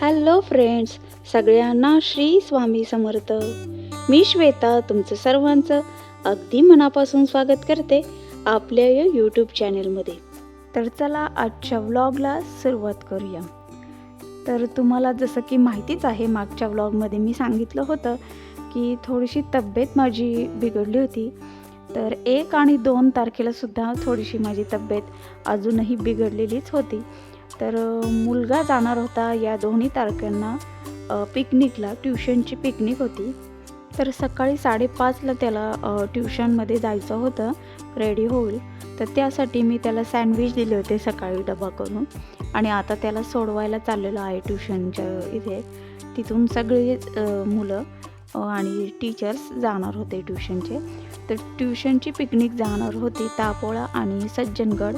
Hello friends, सगळ्यांना श्री स्वामी समर्थ. मी श्वेता तुमचं सर्वांचं अगदी मनापासून स्वागत करते आपल्या या यूट्यूब चॅनलमध्ये. तर चला आजच्या व्लॉगला सुरुवात करूया. तर तुम्हाला जसं की माहितीच आहे, मागच्या व्लॉगमध्ये मी सांगितलं होतं की थोडीशी तब्येत माझी बिघडली होती. तर 1 आणि 2 तारखेलासुद्धा थोडीशी माझी तब्येत अजूनही बिघडलेलीच होती. तर मुलगा जाणार होता या 2 तारखांना पिकनिकला. ट्युशनची पिकनिक होती. तर सकाळी 5:30ला त्याला ट्युशनमध्ये जायचं होतं, रेडी होईल. तर त्यासाठी मी त्याला सँडविच दिले होते सकाळी डबा करून. आणि आता त्याला सोडवायला चाललेलं आहे ट्युशनच्या इथे. तिथून सगळे मुलं आणि टीचर्स जाणार होते ट्युशनचे. तर ट्युशनची पिकनिक जाणार होती तापोळा आणि सज्जनगड.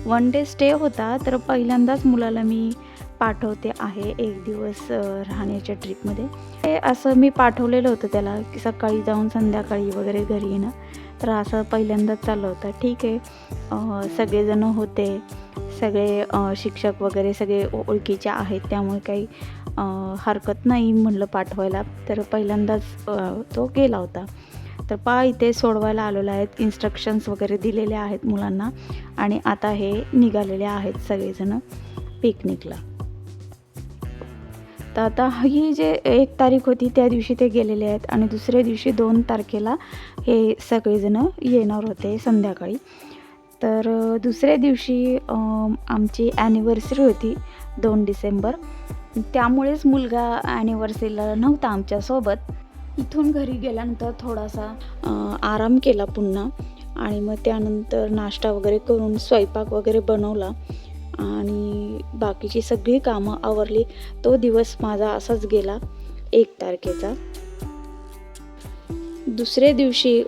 1 डे स्टे होता. तर पहिल्यांदाच मुलाला मी पाठवते आहे 1 दिवस राहण्याच्या ट्रिपमध्ये. हे असं मी पाठवलेलं होतं त्याला की सकाळी जाऊन संध्याकाळी वगैरे घरी येणं. तर असं पहिल्यांदाच चाललं होतं. ठीक आहे, सगळेजण होते, सगळे शिक्षक वगैरे सगळे ओळखीचे आहेत, त्यामुळे काही हरकत नाही म्हणलं पाठवायला. तर पहिल्यांदाच तो गेला होता. तर इथे सोडवायला आलेलं आहेत, इन्स्ट्रक्शन्स वगैरे दिलेले आहेत मुलांना. आणि आता हे निघालेले आहेत सगळेजण पिकनिकला. तर आता ही जे 1 तारीख होती त्या दिवशी ते गेलेले आहेत आणि दुसऱ्या दिवशी 2 तारखेला हे सगळेजण येणार होते संध्याकाळी. तर दुसऱ्या दिवशी आमची ॲनिव्हर्सरी होती 2 डिसेंबर. त्यामुळेच मुलगा ॲनिव्हर्सरीला नव्हता आमच्यासोबत. इथून घरी गेल्यानंतर थोडासा आराम केला पुन्हा. आणि मग त्यानंतर नाश्ता वगैरे करून स्वयंपाक वगैरे बनवला आणि बाकीची सगळी कामं आवरली. तो दिवस माझा असाच गेला 1 तारखेचा. दुसऱ्या दिवशी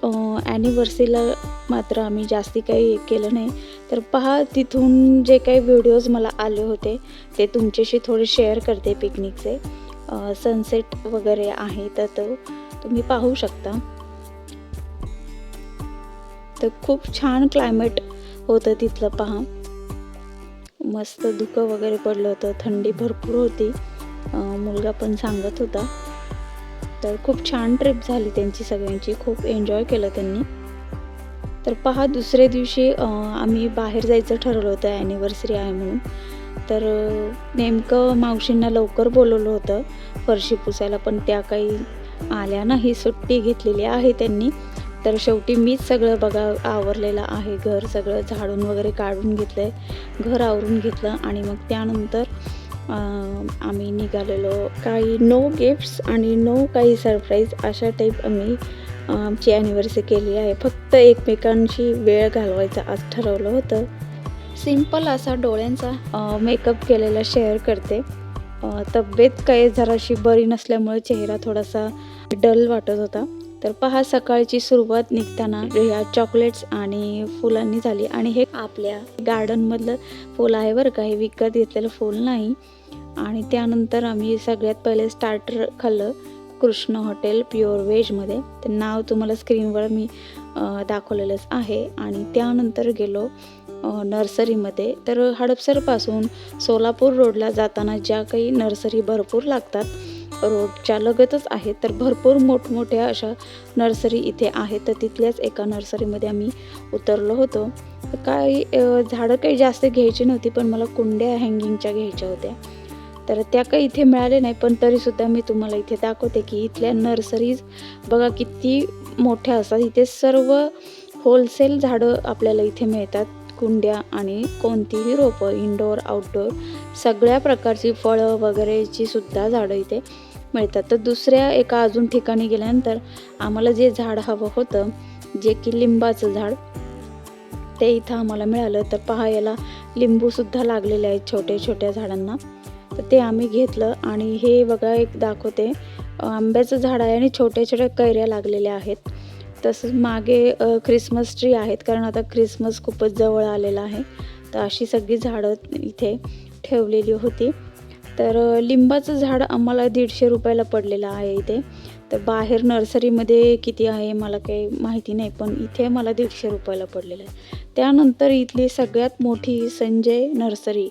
ॲनिव्हर्सरीला मात्र आम्ही जास्ती काही केलं नाही. तर तिथून जे काही व्हिडिओज मला आले होते ते तुमच्याशी थोडे शेअर करते पिकनिकचे. सनसेट वगैरे आहे तर तो तुम्ही पाहू शकता. तर खूप छान क्लायमेट होतं तिथलं. मस्त धुकं वगैरे पडलं होतं, थंडी भरपूर होती. मुलगा पण सांगत होता. तर खूप छान ट्रिप झाली त्यांची सगळ्यांची, खूप एन्जॉय केलं त्यांनी. तर दुसऱ्या दिवशी आम्ही बाहेर जायचं ठरवलं होतं ॲनिव्हर्सरी आहे म्हणून. तर नेमकं मावशींना लवकर बोलवलं होतं फरशी पुसायला, पण त्या काही आल्या नाही, सुट्टी घेतलेली आहे त्यांनी. तर शेवटी मीच सगळं आवरलेलं आहे. घर सगळं झाडून वगैरे काढून घेतलं आहे, घर आवरून घेतलं. आणि मग त्यानंतर आम्ही निघालेलो. काही नो गिफ्ट्स आणि नो काही सरप्राईज अशा टाईप आम्ही आमची ॲनिव्हर्सरी केली आहे. फक्त एकमेकांशी वेळ घालवायचा आज ठरवलं होतं. सिंपल असा डोळ्यांचा मेकअप केलेला शेअर करते. तब्येत काही जराशी बरी नसल्यामुळे चेहरा थोडासा डल वाटत होता. तर सकाळची सुरुवात निघताना ह्या चॉकलेट्स आणि फुलांनी झाली. आणि हे आपल्या गार्डनमधलं फूल आहे बरं का, हे विकत घेतलेलं फूल नाही. आणि त्यानंतर आम्ही सगळ्यात पहिले स्टार्टर खाल्लं कृष्ण हॉटेल प्युअर व्हेजमध्ये. ते नाव तुम्हाला स्क्रीनवर मी दाखवलेलंच आहे. आणि त्यानंतर गेलो नर्सरीमध्ये. तर हडपसरपासून सोलापूर रोडला जाताना ज्या काही नर्सरी भरपूर लागतात, रोडच्या लगतच आहेत. तर भरपूर मोठमोठ्या अशा नर्सरी इथे आहेत. तर तिथल्याच एका नर्सरीमध्ये आम्ही उतरलो होतो. काही झाडं काही जास्त घ्यायची नव्हती, पण मला कुंड्या हँगिंगच्या घ्यायच्या होत्या. तर त्या काही इथे मिळाल्या नाही, पण तरीसुद्धा मी तुम्हाला इथे दाखवते की इथल्या नर्सरीज बघा किती मोठ्या असतात. इथे सर्व होलसेल झाडं आपल्याला इथे मिळतात. कुंड्या आणि कोणतीही रोपं, इनडोअर आउटडोअर सगळ्या प्रकारची फळं वगैरेची सुद्धा झाडं इथे मिळतात. तर दुसऱ्या एका अजून ठिकाणी गेल्यानंतर आम्हाला जे झाड हवं होतं, जे की लिंबाचं झाड, ते इथं आम्हाला मिळालं. तर याला लिंबूसुद्धा लागलेले आहेत छोट्या छोट्या झाडांना. तर ते आम्ही घेतलं. आणि हे बघा एक दाखवते, आंब्याचं झाड आहे आणि छोट्या छोट्या कैऱ्या लागलेल्या आहेत. तसंच मागे ख्रिसमस ट्री आहेत, कारण आता ख्रिसमस खूपच जवळ आलेला आहे. तर अशी सगळी झाडं इथे ठेवलेली होती. तर लिंबाचं झाड आम्हाला 150 रुपयाला पडलेलं आहे इथे. तर बाहेर नर्सरीमध्ये किती आहे मला काही माहिती नाही, पण इथे मला 150 रुपयाला पडलेलं आहे. त्यानंतर इथली सगळ्यात मोठी संजय नर्सरी,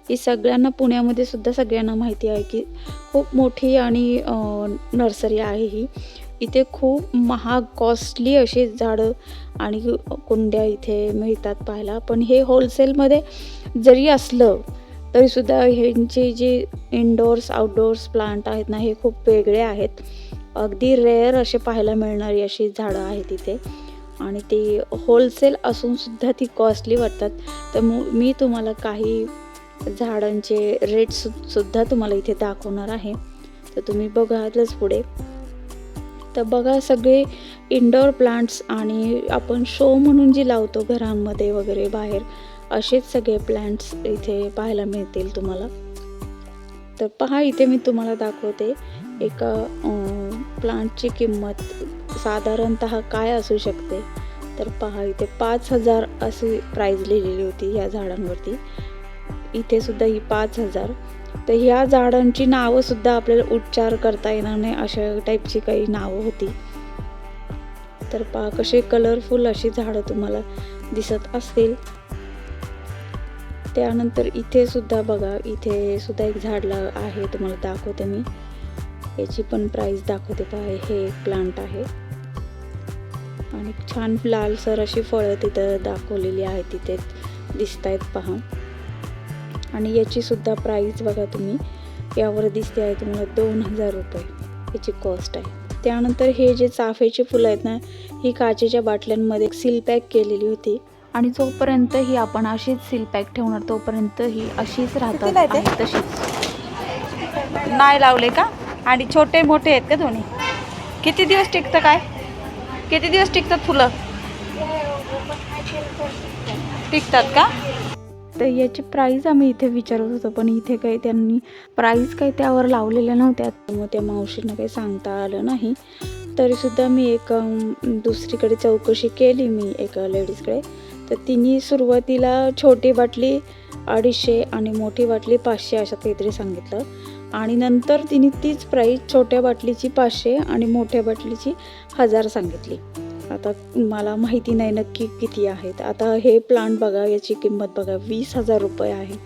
ही सगळ्यांना पुण्यामध्ये सुद्धा सगळ्यांना माहिती आहे की खूप मोठी आणि नर्सरी आहे ही. इथे खूप महाग कॉस्टली अशी झाडं आणि कुंड्या इथे मिळतात पाहायला. पण हे होलसेलमध्ये जरी असलं तरीसुद्धा ह्यांचे जे इनडोअर्स आउटडोअर्स प्लांट आहेत ना, हे खूप वेगळे आहेत. अगदी रेअर असे पाहायला मिळणारी अशी झाडं आहेत इथे आणि ती होलसेल असूनसुद्धा ती कॉस्टली वाटतात. तर मी तुम्हाला काही झाडांचे रेट्ससुद्धा तुम्हाला इथे दाखवणार आहे. तर तुम्ही बघालच पुढे. तर बघा, सगळे इनडोअर प्लांट्स आणि आपण शो म्हणून जी लावतो घरांमध्ये वगैरे बाहेर, असेच सगळे प्लांट्स इथे पाहायला मिळतील तुम्हाला. तर पहा, इथे मी तुम्हाला दाखवते एका प्लांटची किंमत साधारणतः काय असू शकते. तर पहा, इथे 5000 अशी प्राईज लिहिलेली होती ह्या झाडांवरती. इथे सुद्धा ही 5000. तर ह्या झाडांची नावंसुद्धा आपल्याला उच्चार करता येणार नाही अशा टाईपची काही नावं होती. तर पहा, कसे कलरफुल अशी झाडं तुम्हाला दिसत असतील. त्यानंतर इथे सुद्धा बघा, इथे सुद्धा एक झाड आहे, तुम्हाला दाखवते मी. याची पण प्राईस दाखवते पहा. हे एक प्लांट आहे आणि छान लालसर अशी फळं तिथं दाखवलेली आहेत, तिथे दिसत आहेत पहा. आणि याची सुद्धा प्राईस बघा तुम्ही, यावर दिसते आहे तुम्हाला 2000 रुपये याची कॉस्ट आहे. त्यानंतर हे जे चाफ्याची फुलं आहेत ना, ही काचेच्या बाटल्यांमध्ये सील पॅक केलेली होती आणि जोपर्यंत ही आपण अशीच सील पॅक ठेवणार तोपर्यंत ही अशीच राहतात आहे तशीच. नाही लावले का? आणि छोटे मोठे आहेत का दोन्ही? किती दिवस टिकतं काय? किती दिवस टिकतात फुलं? टिकतात का? तर याची प्राईस आम्ही इथे विचारत होतो, पण इथे काही त्यांनी प्राईस काही त्यावर लावलेल्या नव्हत्या. मग त्या मावशींना काही सांगता आलं नाही. तरीसुद्धा मी एक दुसरीकडे चौकशी केली मी एका लेडीजकडे. तर तिने सुरुवातीला छोटी बाटली 250 आणि मोठी बाटली 500 असं काहीतरी सांगितलं. आणि नंतर तिने तीच प्राईस छोट्या बाटलीची 500 आणि मोठ्या बाटलीची 1000 सांगितली. आता मला माहिती नाही नक्की किती आहेत. आता हे प्लांट बघा, याची किंमत बघा 20,000 रुपये आहे.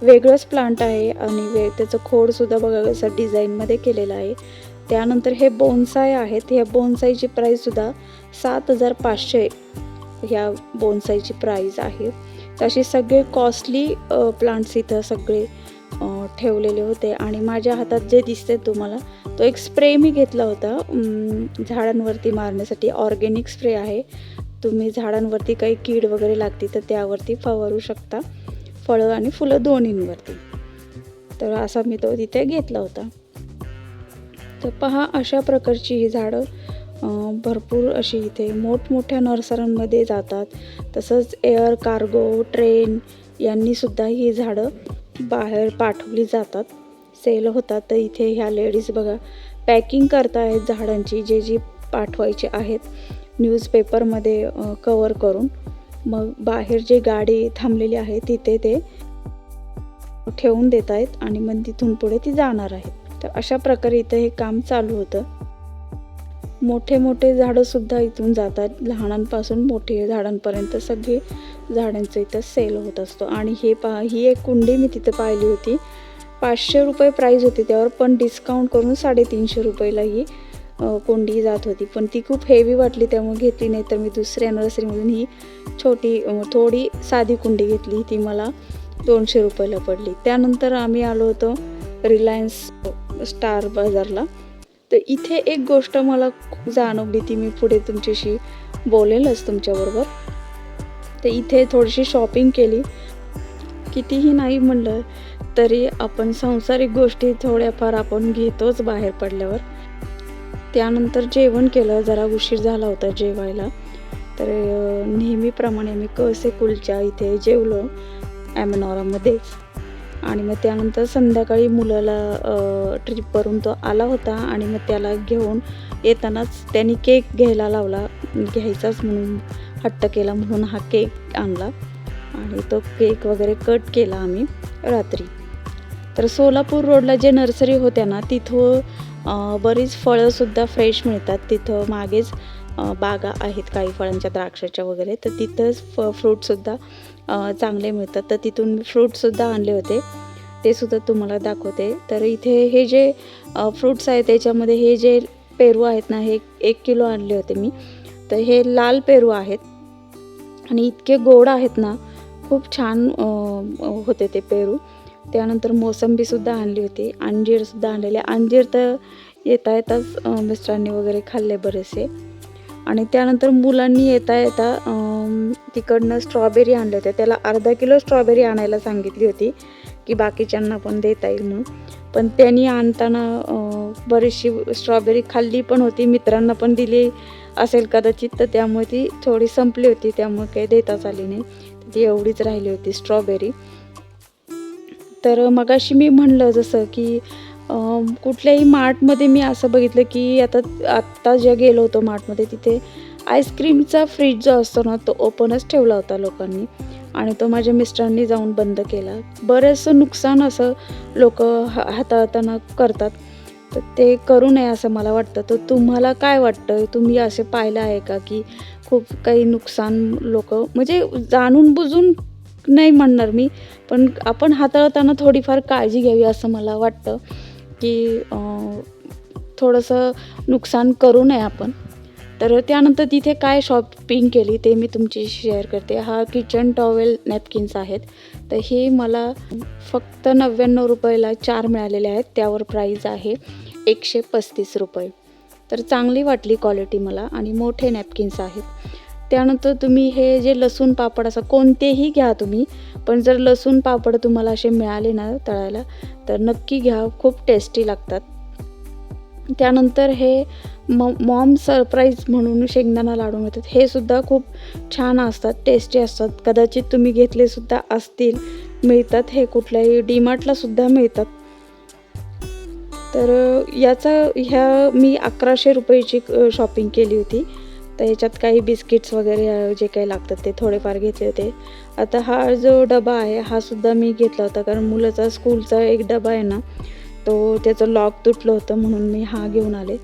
वेगळंच प्लांट आहे आणि त्याचं खोडसुद्धा बघा असं डिझाईनमध्ये केलेलं आहे. त्यानंतर हे बोन्साय आहेत. ह्या बोन्साईची प्राईससुद्धा 7500 ह्या बोन्साईची प्राईस आहे. तसे सगळे कॉस्टली प्लांट्स इथं सगळे ठेवलेले होते. आणि माझ्या हातात जे दिसते तुम्हाला, तो एक स्प्रे मी घेतला होता झाडांवरती मारण्यासाठी. ऑर्गॅनिक स्प्रे आहे. तुम्ही झाडांवरती काही कीड वगैरे लागते तर त्यावरती फवारू शकता, फळं आणि फुलं दोन्हींवरती. तर असा मी तो तिथे घेतला होता. तर पहा, अशा प्रकारची ही झाडं भरपूर अशी इथे मोठमोठ्या नर्सऱ्यांमध्ये जातात. तसंच एअर कार्गो ट्रेन यांनीसुद्धा ही झाडं बाहेर पाठवली जातात, सेल होतात. तर इथे ह्या लेडीज बघा पॅकिंग करतायत झाडांची, जी पाठवायची आहेत न्यूजपेपरमध्ये कवर करून. मग बाहेर जे गाडी थांबलेली आहे तिथे ते ठेवून देत आहेत आणि मग तिथून पुढे ती जाणार आहेत. तर अशा प्रकारे इथं हे काम चालू होतं. मोठे मोठे झाडंसुद्धा इथून जातात, लहानांपासून मोठे झाडांपर्यंत सगळे झाडांचं इथं सेल होत असतो. आणि हे पहा, ही एक कुंडी मी तिथं पाहिली होती. 500 रुपये प्राईज होती त्यावर, पण डिस्काउंट करून 350 रुपयाला ही कुंडी जात होती. पण ती खूप हेवी वाटली त्यामुळे घेतली नाही. तर मी दुसऱ्या नर्सरीमधून ही छोटी थोडी साधी कुंडी घेतली. ती मला 200 रुपयाला पडली. त्यानंतर आम्ही आलो होतो रिलायन्स स्टार बाजारला. तर इथे एक गोष्ट मला जाणवली, ती मी पुढे तुमच्याशी बोलेलच तुमच्याबरोबर. तर इथे थोडीशी शॉपिंग केली. कितीही नाही म्हणलं तरी आपण सांसारिक गोष्टी थोड्याफार आपण घेतोच बाहेर पडल्यावर. त्यानंतर जेवण केलं, जरा उशीर झाला होता जेवायला. तर नेहमीप्रमाणे मी कसे कुलचा इथे जेवलो ॲमेनॉरामध्येच. आणि मग त्यानंतर संध्याकाळी मुलाला ट्रिपवरून तो आला होता आणि मग त्याला घेऊन येतानाच त्यांनी केक घ्यायला लावला, घ्यायचाच म्हणून हट्ट केला म्हणून हा केक आणला आणि तो केक वगैरे कट केला आम्ही रात्री. तर सोलापूर रोडला जे नर्सरी होत्या ना तिथं बरीच फळंसुद्धा फ्रेश मिळतात. तिथं मागेच बागा आहेत काही फळांच्या, द्राक्षाच्या वगैरे, तर तिथंच फ्रूटसुद्धा चांगले मिळतात. तर तिथून मी फ्रूटसुद्धा आणले होते, ते सुद्धा तुम्हाला दाखवते. तर इथे हे जे फ्रूट्स आहेत त्याच्यामध्ये हे जे पेरू आहेत ना, हे 1 किलो आणले होते मी. तर हे लाल पेरू आहेत आणि इतके गोड आहेत ना, खूप छान होते ते पेरू. त्यानंतर मोसंबीसुद्धा आणली होती, अंजीरसुद्धा आणलेले. अंजीर तर येताच मिस्टरांनी वगैरे खाल्ले बरेचसे. आणि त्यानंतर मुलांनी येता तिकडनं स्ट्रॉबेरी आणल्या होत्या. त्याला अर्धा किलो स्ट्रॉबेरी आणायला सांगितली होती की बाकीच्यांना पण देता येईल म्हणून. पण त्यांनी आणताना बरीचशी स्ट्रॉबेरी खाल्ली पण होती, मित्रांना पण दिली असेल कदाचित, तर त्यामुळे ती थोडी संपली होती, त्यामुळे काही देताच आली नाही. ती एवढीच राहिली होती स्ट्रॉबेरी. तर मगाशी मी म्हणलं जसं की कुठल्याही मार्टमध्ये मी असं बघितलं की आत्ता जे गेलो होतो मार्टमध्ये, तिथे आईस्क्रीमचा फ्रीज जो असतो ना तो ओपनच ठेवला होता लोकांनी, आणि तो माझ्या मिस्टरांनी जाऊन बंद केला. बरंचसं नुकसान असं लोक हाताळताना करतात, तर ते करू नये असं मला वाटतं. तर तुम्हाला काय वाटतं? तुम्ही असे पाहिलं आहे का की खूप काही नुकसान लोक, म्हणजे जाणून बुजून नाही म्हणणार मी, पण आपण हाताळताना थोडीफार काळजी घ्यावी असं मला वाटतं की थोडंसं नुकसान करू नये आपण. तर त्यानंतर तिथे काय शॉपिंग केली ते मी तुमच्याशी शेअर करते. हा किचन टॉवेल नॅपकिन्स आहेत. तर हे मला फक्त 99 रुपयाला 4 मिळालेले आहेत. त्यावर प्राईज आहे 135 रुपये. तर चांगली वाटली क्वालिटी मला, आणि मोठे नॅपकिन्स आहेत. त्यानंतर तुम्ही हे जे लसूण पापड असं कोणतेही घ्या तुम्ही, पण जर लसूण पापड तुम्हाला असे मिळाले ना तळायला तर नक्की घ्या, खूप टेस्टी लागतात. त्यानंतर हे मॉम सरप्राईज म्हणून शेंगदाणा लाडू मिळतात. हे सुद्धा खूप छान असतात, टेस्टी असतात. कदाचित तुम्ही घेतले सुद्धा असतील, मिळतात हे कुठल्याही डीमार्टला सुद्धा मिळतात. तर ह्या मी 1100 रुपयाची शॉपिंग केली होती. तर ह्याच्यात काही बिस्किट्स वगैरे जे काही लागतात ते थोडेफार घेतले होते. आता हा जो डबा आहे हा सुद्धा मी घेतला होता, कारण मुलाचा स्कूलचा एक डबा आहे ना, तो त्याचं लॉक तुटलं होतं म्हणून मी हा घेऊन आले.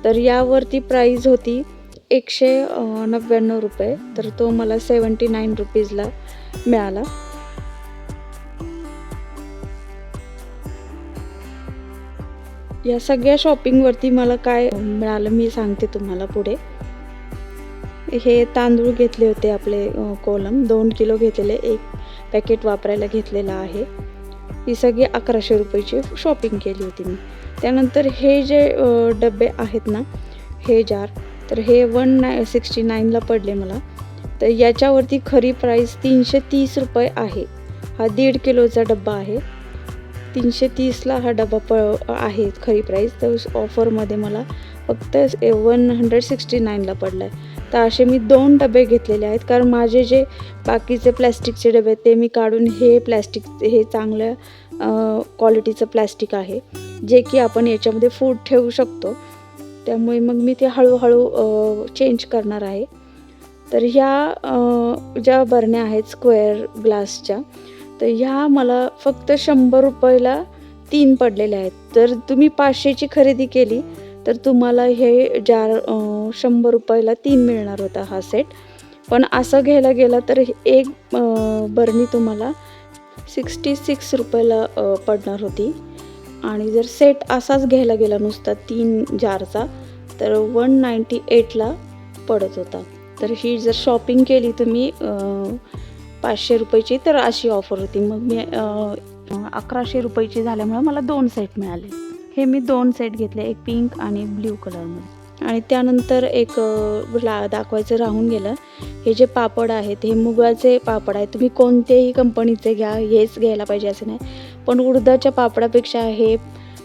तर यावरती प्राईज होती 199 रुपये. तर तो मला 79 रुपीजला मिळाला. या सगळ्या शॉपिंगवरती मला काय मिळालं मी सांगते तुम्हाला पुढे. हे तांदूळ घेतले होते आपले कोलम, 2 किलो घेतलेले, 1 पॅकेट वापरायला घेतलेलं आहे. ही सगळी 1100 रुपयाची शॉपिंग केली होती मी. त्यानंतर हे जे डबे आहेत ना, हे जार, तर हे 169ला पडले मला. तर याच्यावरती खरी प्राईस 330 रुपये आहे. हा 1.5 किलोचा डब्बा आहे. 330ला हा डबा आहे खरी प्राईस. तर ऑफरमध्ये मला फक्त 169ला पडला आहे. तर असे मी 2 डबे घेतलेले आहेत, कारण माझे जे बाकीचे प्लॅस्टिकचे डबे ते मी काढून हे चांगल्या क्वालिटीचं प्लॅस्टिक आहे, जे की आपण याच्यामध्ये फूड ठेवू शकतो. त्यामुळे मग मी ते हळूहळू चेंज करणार आहे. तर ह्या ज्या बरण्या आहेत स्क्वेअर ग्लासच्या, तर ह्या मला फक्त 100 रुपयाला 3 पडलेल्या आहेत. तर तुम्ही 500ची खरेदी केली तर तुम्हाला हे जार 100 रुपयाला 3 मिळणार होता हा सेट. पण असं घ्यायला गेला तर एक बरणी तुम्हाला 66 रुपयाला पडणार होती, आणि जर सेट असाच घ्यायला गेला नुसता 3 जारचा तर 198ला पडत होता. तर ही जर शॉपिंग केली तुम्ही 500 रुपयाची तर अशी ऑफर होती. मग मी 1100 रुपयाची झाल्यामुळे मला 2 सेट मिळाले. हे मी 2 सेट घेतले, एक पिंक आणि ब्ल्यू कलरमध्ये. आणि त्यानंतर एक दाखवायचं राहून गेलं. हे जे पापड आहेत हे मुगाचे पापड आहेत. तुम्ही कोणत्याही कंपनीचे घ्या, हेच घ्यायला पाहिजे असं नाही, पण उडदाच्या पापडापेक्षा हे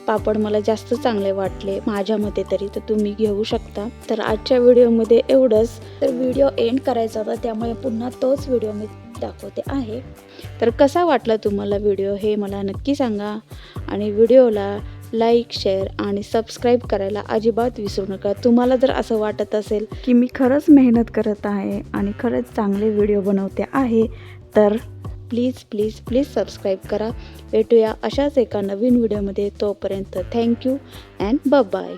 पापड मला जास्त चांगले वाटले माझ्या मते तरी, तर तुम्ही घेऊ शकता. तर आजच्या व्हिडिओमध्ये एवढंच. तर व्हिडिओ एंड करायचा होता, त्यामुळे पुन्हा तोच व्हिडिओ मी दाखवते आहे. तर कसा वाटला तुम्हाला व्हिडिओ हे मला नक्की सांगा, आणि व्हिडिओला लाईक, शेअर आणि सबस्क्राईब करायला अजिबात विसरू नका. तुम्हाला जर असं वाटत असेल की मी खरंच मेहनत करत आहे आणि खरंच चांगले व्हिडिओ बनवते आहे, तर प्लीज प्लीज प्लीज सबस्क्राईब करा. भेटूया अशाच एका नवीन व्हिडिओमध्ये. तोपर्यंत थँक्यू अँड बाय.